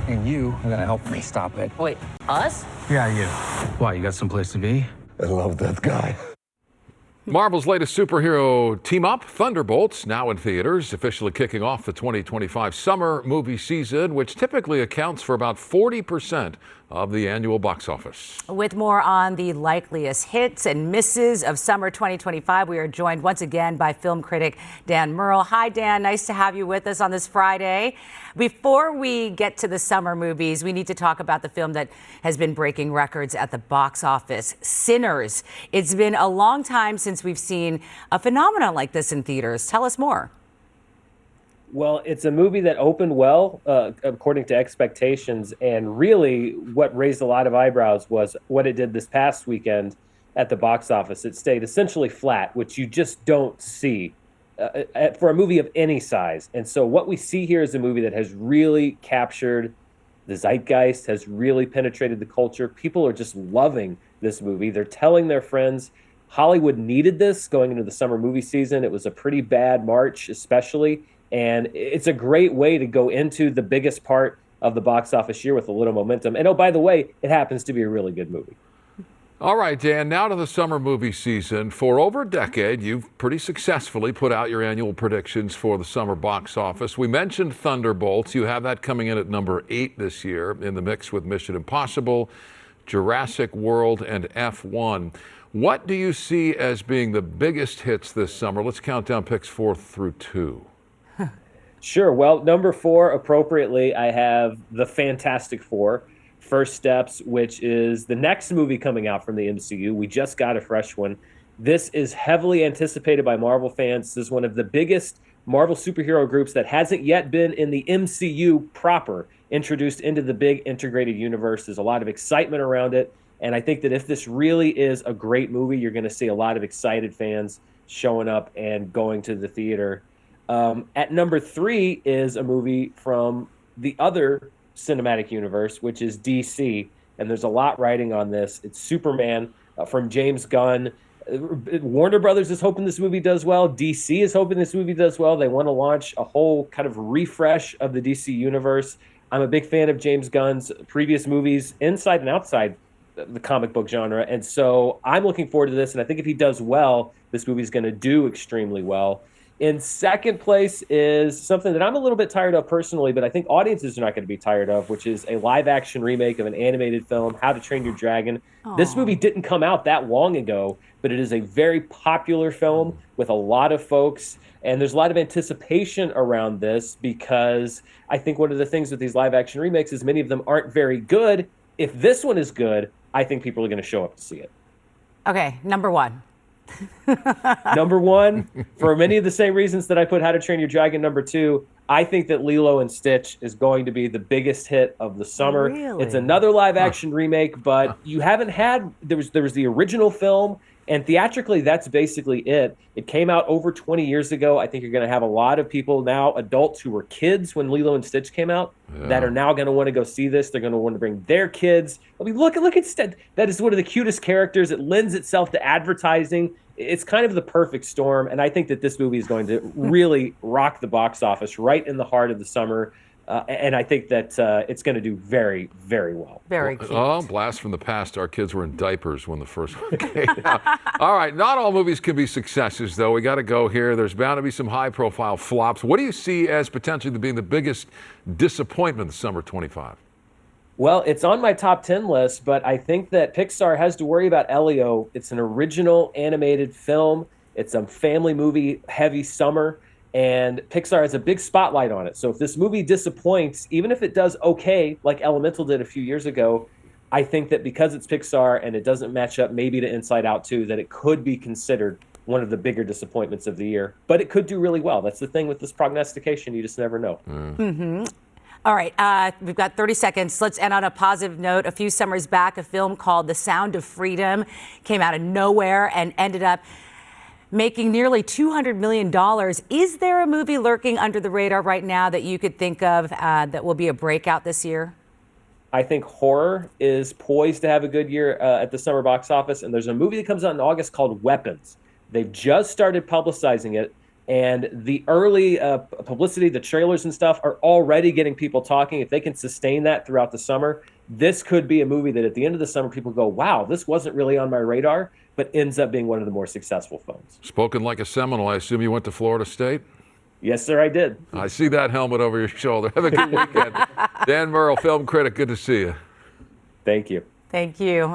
And you are gonna help me stop it. Wait, us? Yeah, you. Why, you got someplace to be? I love that guy. Marvel's latest superhero team-up, Thunderbolts, now in theaters, officially kicking off the 2025 summer movie season, which typically accounts for about 40% of the annual box office. With more on the likeliest hits and misses of summer 2025, we are joined once again by film critic Dan Murrell. Hi, Dan. Nice to have you with us on this Friday. Before we get to the summer movies, we need to talk about the film that has been breaking records at the box office, Sinners. It's been a long time since we've seen a phenomenon like this in theaters. Tell us more. Well, it's a movie that opened well, according to expectations, and really what raised a lot of eyebrows was what it did this past weekend at the box office. It stayed essentially flat, which you just don't see for a movie of any size. And so what we see here is a movie that has really captured the zeitgeist, has really penetrated the culture. People are just loving this movie. They're telling their friends. Hollywood needed this going into the summer movie season. It was a pretty bad March, especially. And it's a great way to go into the biggest part of the box office year with a little momentum. And oh, by the way, it happens to be a really good movie. All right, Dan, now to the summer movie season. For over a decade, you've pretty successfully put out your annual predictions for the summer box office. We mentioned Thunderbolts. You have that coming in at number 8 this year, in the mix with Mission Impossible, Jurassic World, and F1. What do you see as being the biggest hits this summer? Let's count down picks 4 through 2. Sure. Well, number 4, appropriately, I have The Fantastic Four, First Steps, which is the next movie coming out from the MCU. We just got a fresh one. This is heavily anticipated by Marvel fans. This is one of the biggest Marvel superhero groups that hasn't yet been in the MCU proper, introduced into the big integrated universe. There's a lot of excitement around it. And I think that if this really is a great movie, you're going to see a lot of excited fans showing up and going to the theater. At number 3 is a movie from the other cinematic universe, which is DC. And there's a lot riding on this. It's Superman from James Gunn. Warner Brothers is hoping this movie does well. DC is hoping this movie does well. They want to launch a whole kind of refresh of the DC universe. I'm a big fan of James Gunn's previous movies, inside and outside the comic book genre. And so I'm looking forward to this. And I think if he does well, this movie is going to do extremely well. In second place is something that I'm a little bit tired of personally, but I think audiences are not going to be tired of, which is a live-action remake of an animated film, How to Train Your Dragon. Aww. This movie didn't come out that long ago, but it is a very popular film with a lot of folks, and there's a lot of anticipation around this because I think one of the things with these live-action remakes is many of them aren't very good. If this one is good, I think people are going to show up to see it. Okay, number 1. Number 1, for many of the same reasons that I put How to Train Your Dragon number 2, I think that Lilo and Stitch is going to be the biggest hit of the summer. Really? It's another live action remake, but you haven't had, there was the original film, and theatrically that's basically it. It came out over 20 years ago. I think you're going to have a lot of people now, adults who were kids when Lilo and Stitch came out, that are now going to want to go see this. They're going to want to bring their kids. I mean, look at Stitch. That is one of the cutest characters. It lends itself to advertising. It's kind of the perfect storm, and I think that this movie is going to really rock the box office right in the heart of the summer, and I think that it's going to do very, very well. Very cute. Oh, blast from the past. Our kids were in diapers when the first one came out. All right, not all movies can be successes, though. We got to go here. There's bound to be some high-profile flops. What do you see as potentially being the biggest disappointment of summer 25? Well, it's on my top 10 list, but I think that Pixar has to worry about Elio. It's an original animated film. It's a family movie heavy summer, and Pixar has a big spotlight on it. So if this movie disappoints, even if it does okay, like Elemental did a few years ago, I think that because it's Pixar and it doesn't match up maybe to Inside Out 2, that it could be considered one of the bigger disappointments of the year. But it could do really well. That's the thing with this prognostication. You just never know. Mm-hmm. All right, we've got 30 seconds. Let's end on a positive note. A few summers back, a film called The Sound of Freedom came out of nowhere and ended up making nearly $200 million. Is there a movie lurking under the radar right now that you could think of that will be a breakout this year? I think horror is poised to have a good year at the summer box office, and there's a movie that comes out in August called Weapons. They've just started publicizing it. And the early publicity, the trailers and stuff are already getting people talking. If they can sustain that throughout the summer, this could be a movie that at the end of the summer, people go, wow, this wasn't really on my radar, but ends up being one of the more successful films. Spoken like a Seminole. I assume you went to Florida State? Yes, sir, I did. I see that helmet over your shoulder. Have a good weekend. Dan Murrell, film critic. Good to see you. Thank you. Thank you.